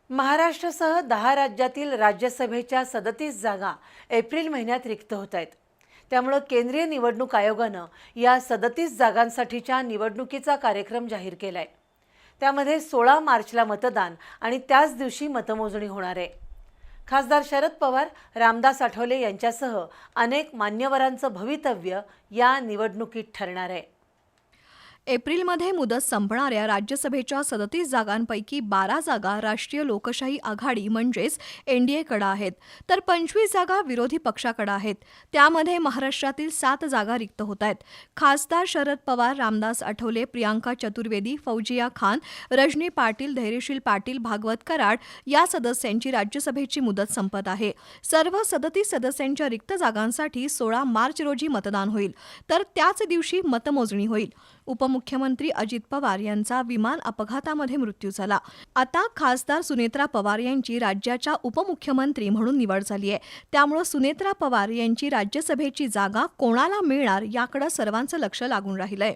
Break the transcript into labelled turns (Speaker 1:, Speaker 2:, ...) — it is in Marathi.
Speaker 1: महाराष्ट्रासह 10 राज्यातील राज्यसभेच्या 37 जागा एप्रिल महिन्यात रिक्त होत आहेत। त्यामुळे केंद्रीय निवडणूक आयोगानं या 37 जागांसाठीच्या निवडणुकीचा कार्यक्रम जाहीर केलाय। त्यामध्ये 16 मार्चला मतदान आणि त्याच दिवशी मतमोजणी होणार आहे। खासदार शरद पवार, रामदास आठवले यांच्यासह अनेक मान्यवरांचं भवितव्य या निवडणुकीत ठरणार आहे।
Speaker 2: एप्रिलमध्ये मुदत संपणाऱ्या राज्यसभेच्या 37 जागांपैकी 12 जागा राष्ट्रीय लोकशाही आघाडी म्हणजेच एनडीएकडे आहेत, तर 25 जागा विरोधी पक्षाकडे आहेत। त्यामध्ये महाराष्ट्रातील 7 जागा रिक्त होत आहेत। खासदार शरद पवार, रामदास आठवले, प्रियांका चतुर्वेदी, फौजिया खान, रजनी पाटील, धैर्यशील पाटील, भागवत कराड या सदस्यांची राज्यसभेची मुदत संपत आहे। सर्व 37 सदस्यांच्या रिक्त जागांसाठी 16 मार्च रोजी मतदान होईल, तर त्याच दिवशी मतमोजणी होईल। उपमुख्यमंत्री अजित पवार यांचा विमान अपघातामध्ये मृत्यू झाला। आता खासदार सुनेत्रा पवार यांची राज्याच्या उपमुख्यमंत्री म्हणून निवड झाली आहे। त्यामुळे सुनेत्रा पवार यांची राज्यसभेची जागा कोणाला मिळणार याकडे सर्वांचं लक्ष लागून राहिलंय।